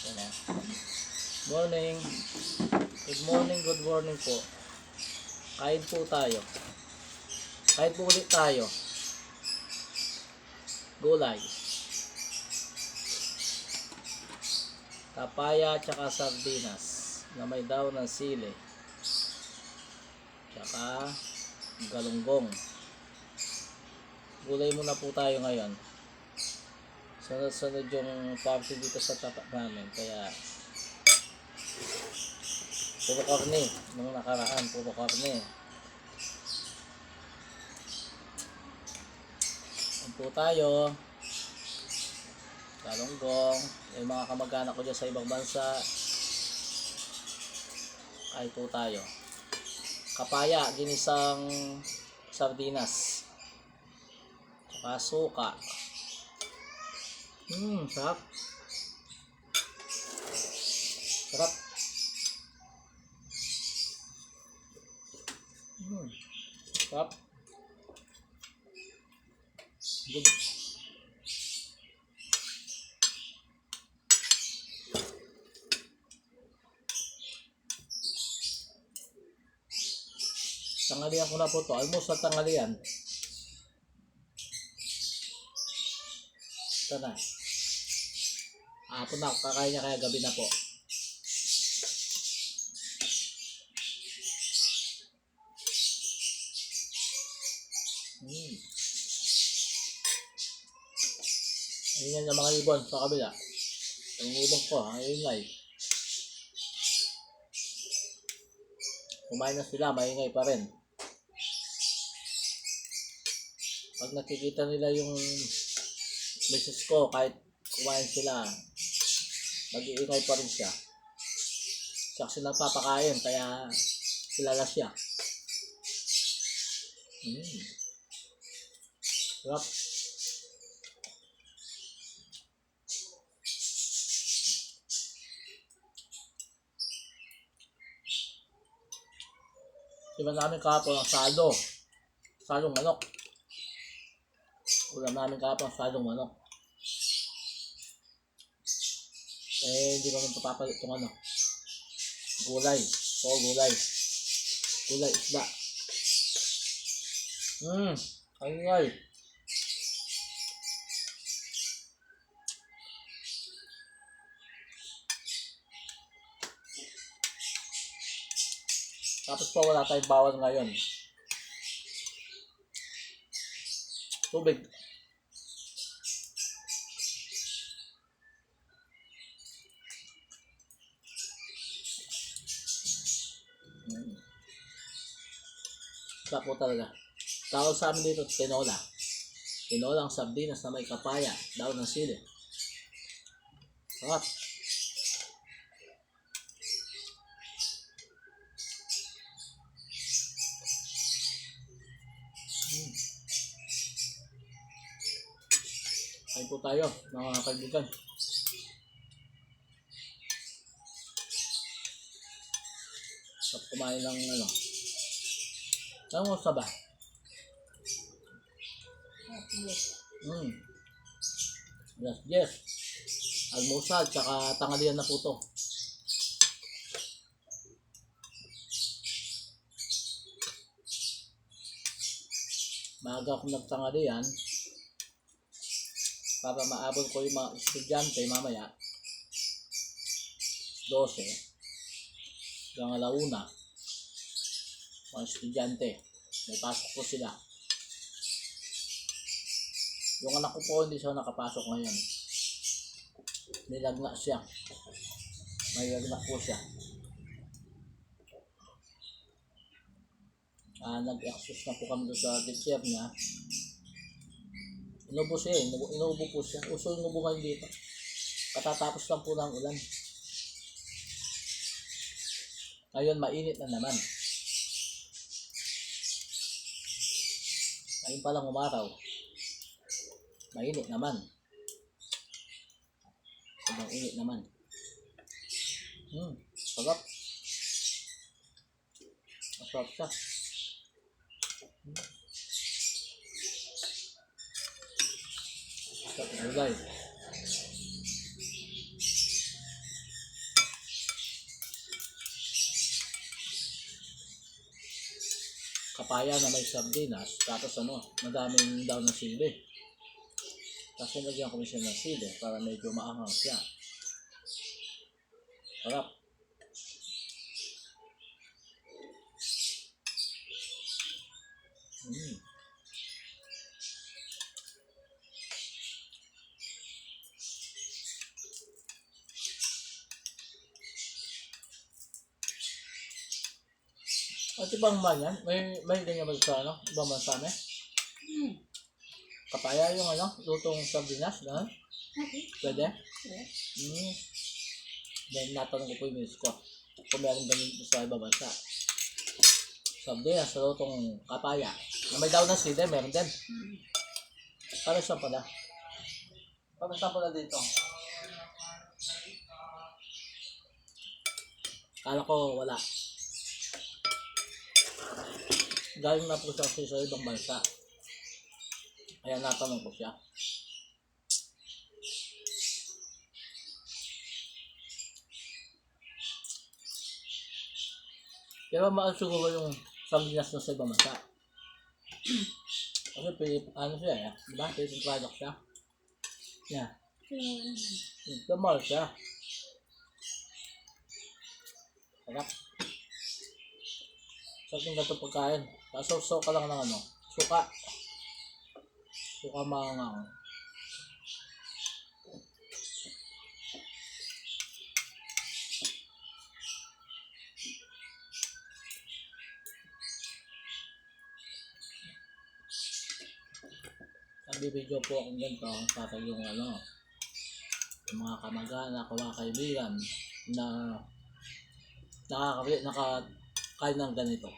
Ayan. Morning. Good morning po. Kain po tayo. Kain po ulit tayo. Gulay. Papaya tsaka sardinas na may daw ng sili. Tsaka galunggong. Gulay muna po tayo ngayon. Sunod-sunod yung party dito sa tapat namin. Kaya puro karne. Nung nakaraan, puro karne. Yan po tayo. Galunggong. Yung mga kamag-anak ko dyan sa ibang bansa. Kain po tayo. Kapaya, ginisang sardinas. Tsaka suka. Sarap. Sarap. Sarap. Good. Tanghalian ko na po to. Almost na tanghalian. Ito na. Hapon na. Kakain niya kaya gabi na po. Ayun yan yung mga ibon sa kabila. Yung ibon ko. Ayun nga eh. Kumain na sila. Maingay pa rin. Pag nakikita nila yung misis ko, kahit kumain sila, mag-iingay pa rin siya. Siya kasi nagpapakain, kaya kilala siya. Sarap. Diba namin kahapon ang salo. Salong manok. Ulam namin kahapon ang salong manok. Hindi naman papapalit itong ano. Gulay. Gulay. Gulay isda. Ay. Tapos po wala tayong bawal ngayon. Tubig. Sarap po talaga. Tawag sa amin dito, tinola. Tinolang sardinas na may kapaya, daw ng sili. Sarap. Kain po tayo, mga kaibigan. Sarap kumain ng ano. Ano mo sa ba? Yes. Almusal, tsaka tanghalian na po to. Maaga akong nagtanghalian para maabot ko yung mga estudyante mamaya 12 hanggang 1:00 mga estudyante may pasok po sila. Yung anak ko po hindi siya nakapasok ngayon, nilagna siya, may lagna po siya. Nag-exercise na po kami doon sa teacher niya. Inubo siya eh. Inubo po siya. Uso inubo ngayon dito. Katatapos lang po ng ulan. Ngayon mainit na naman. Ngayon pa lang umaraw. Mainit naman. Sobrang init naman. Sarap. Masarap siya. Sarap gulay. papaya na may sardinas, tapos madaming daw ng sili. Tapos nilagyan ko siya ng sili para medyo maanghang siya. Sarap. At ibang man yan, may ganyan ba sa ibang bansa na? Papaya yung lutong sardinas, gano'n? Pwede? Then natanong ko po yung miss ko kung meron ganyan sa ibang bansa. Sardinas sa lutong papaya. Na may daw na sili, meron din. Para saan pala? Para saan pala dito? Kala ko wala. Galing na po siya sa ibang bansa. Kaya natanong ko siya. Pero mahal siguro yung sardinas na sa ibang bansa. Kasi siya diba? Philippine product siya. Yeah. Mahal siya. Sarap. Sarap yung gato pagkain. Tapos ka lang ng suka. Suka maangang. Nagbibideo po akong ganito para yung yung mga kamag-anak, mga kaibigan na nakakain ng ganito.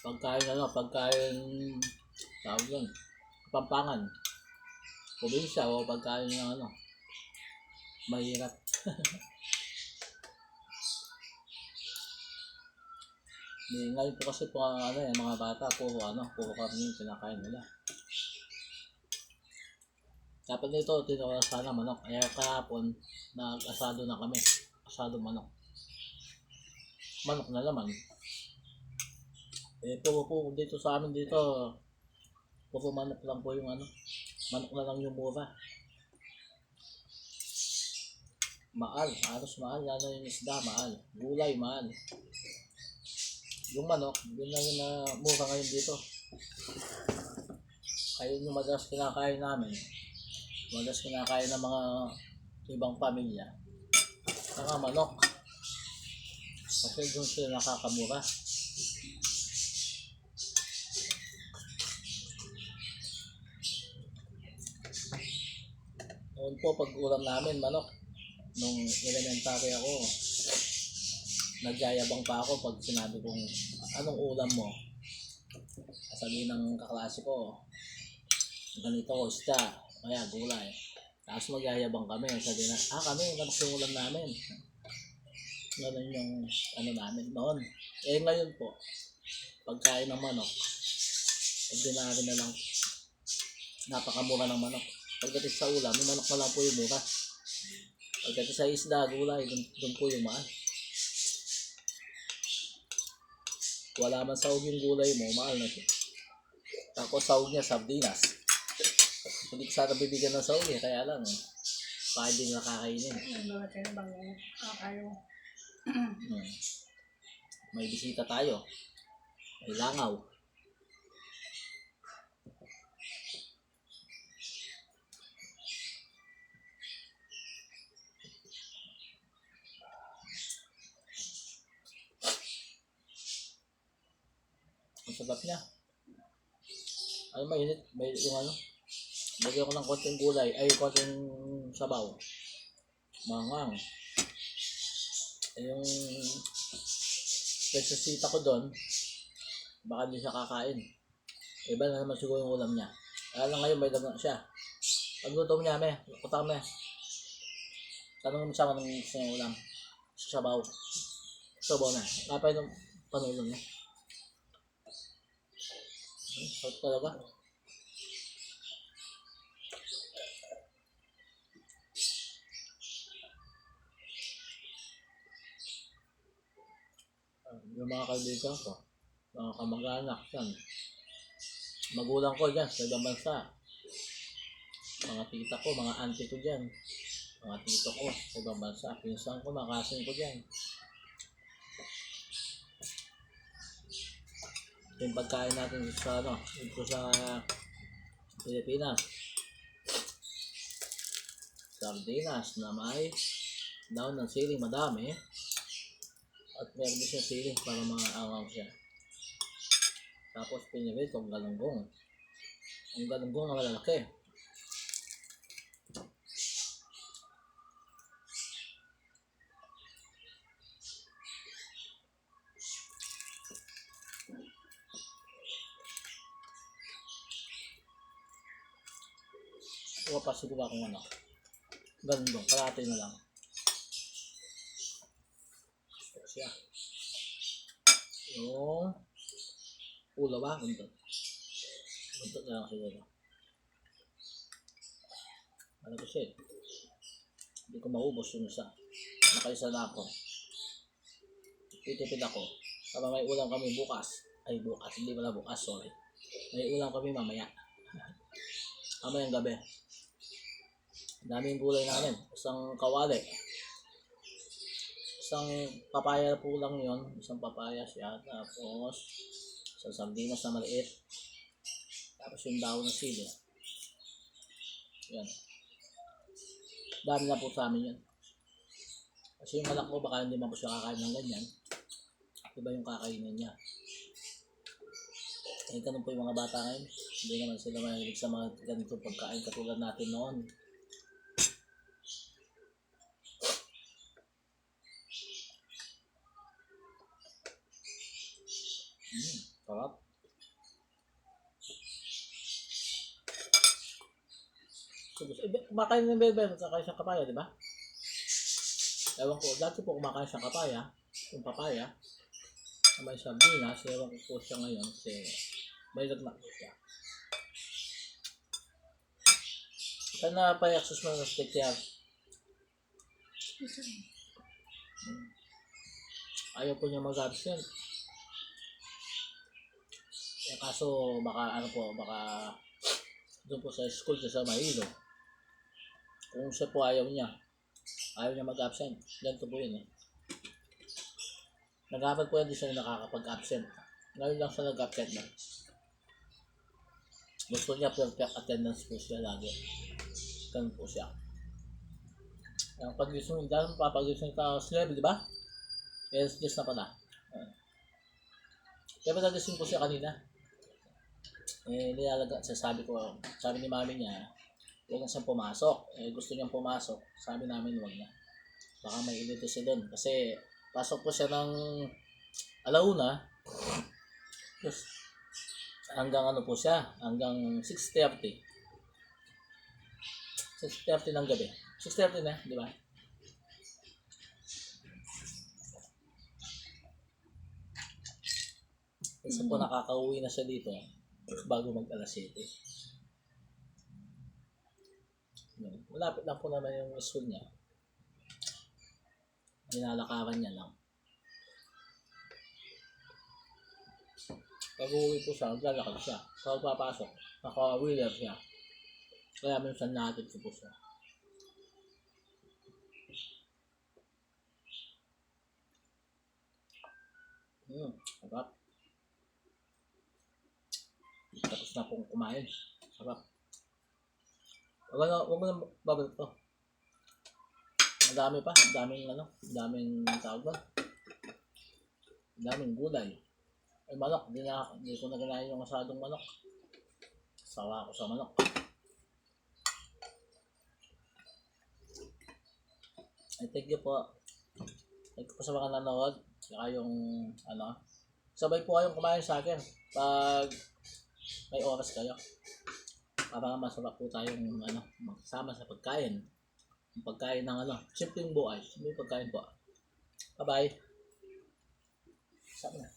Pagkain tawag yun, Kapampangan, probinsya o pagkain ng mahirap. Ngayon po kasi po yung mga bata, puro karne yung kinakain nila. Dapat nito, tinawag sana manok. Kaya kahapon, nag-asado na kami. Asado manok. Manok na naman. Puro dito sa amin dito, puro manok lang po yung manok na lang yung mura. Mahal, halos mahal, lalo yung isda, mahal. Gulay, mahal. Yung manok, yun lang yung mura ngayon dito. Kaya yung madalas kinakain namin, madalas kinakain ng mga ibang pamilya, saka manok. Kasi doon sila nakakamura. Noon po pag ulam namin manok, nung elementary ako, nagyayabang pa ako pag sinabi kong anong ulam mo. Sabihin ng kaklase ko, ganito, isda, kaya gulay. Tapos magyayabang kami, sabihin na, kami, manok yung ulam namin. Ganun yung namin noon. Ngayon po, pagkain ng manok, ordinary na lang, napakamura ng manok. Pagdating sa ulam, yung manok na lang po yung mura. Pagdating sa isda, gulay, doon po yung mahal. Wala man sahog yung gulay mo, mahal na siya. Tapos sahog niya, sardinas. Hindi ko sana bibigyan ng sahog kaya lang, baka hindi nakakainin. May bisita tayo. May langaw. Ang sarap niya. Mainit. May yung lagyan ko ng konting gulay. Konting sabaw. Mangang. Yung pesosita ko doon, baka hindi siya kakain. Iba na naman siguro yung ulam niya. Kaya lang ngayon may dagang siya. Pagluto niya, kutang tanong mo siya kung anong gusto ng ulam. Sabaw. Sabaw na. Kapay ng panulong niya. Sarap talaga. yung mga kaibigan ko, mga kamag-anak yan. Magulang ko dyan sa ibang bansa. Mga tita ko, mga auntie ko dyan. Mga tito ko sa ibang bansa. Pinsan ko, mga cousin ko dyan. Yung pagkain natin sa dito sa Pilipinas. Sardinas na may daon ng siling madami. At meron din siya siling para mga angaw siya. Tapos pinilit ang galunggong. Ang galunggong na malalaki. Huwag pa siguro akong galunggong. Kalate na lang. Ito siya. Yung ulo ba? Buntot. Buntot na lang siguro. Ano ko siya eh. Hindi ko maubos yung isa. Nakaisa na ako. Titipid ako. Para may ulam kami bukas. Ay bukas. Hindi pala bukas. Sorry. May ulam kami mamaya. Mamayang gabi. Daming gulay namin. Isang kawali. Isang papaya po lang yon. Isang papaya siya. Tapos isang sardinas na maliit. Tapos yung daon ng sili. Yan. Dami na po sa amin yun. Kasi yung anak ko baka hindi man po siya kakain ng ganyan. Iba yung kakainin niya. Eh ganun po yung mga bata ngayon. Hindi naman sila mahilig sa mga ganito pagkain katulad natin noon. Sarap. Kumakain ng bebe at saka isang kapaya, di ba? Ewan ko, dati po kumakain siyang kapaya, yung papaya, na may sardinas, ewan ko po siya ngayon kasi may lagnak po siya. Saan na pa-access mo ng steak yan? Ayaw po niya mag-absent. Eh, kaso baka baka doon po sa school sa Mahilo. Kung siya po ayaw niya mag-absent. Ganito po yun eh. Nag-aaral po yan, di siya nakakapag-absent. Ngayon lang siya nag-absent na. Gusto niya perfect attendance po siya lagi. Ganun po siya. Ang pag-gising, dahil papagising ka sa level, di ba? Yes, na pala. Kaya ba nagising po siya kanina? Nilalaga, sabi ni mami niya, huwag na siyang pumasok. Gusto niyang pumasok. Sabi namin, huwag na. Baka may ilito siya doon. Kasi, pasok po siya ng alauna. Tapos, hanggang po siya? Hanggang 6:30. 6:30 ng gabi. 6:30 na, di ba? Kasi po nakakauwi na siya dito bago mag-alas 7. Malapit lang po naman yung school niya. Nilalakaran niya lang. Pag uwi po siya, maglalakad siya. Kapag papasok, naka-wheeler siya. Kaya minsan natin po siya. Sarap. Tapos na pong kumain. Sarap. Huwag mo na babalik to. Ang dami pa. Daming tawag ba? Daming gulay. Ay manok. Hindi ko na ganahin yung asadong manok. Sawa ako sa manok. Ay thank you po. Thank you po sa mga nanood. Saka yung sabay po kayong kumain sa akin pag may oras kayo. Para masarap po tayong magsama sa pagkain. Yung pagkain ng simpleng buhay. Simpleng pagkain po. Bye-bye. Sabi na.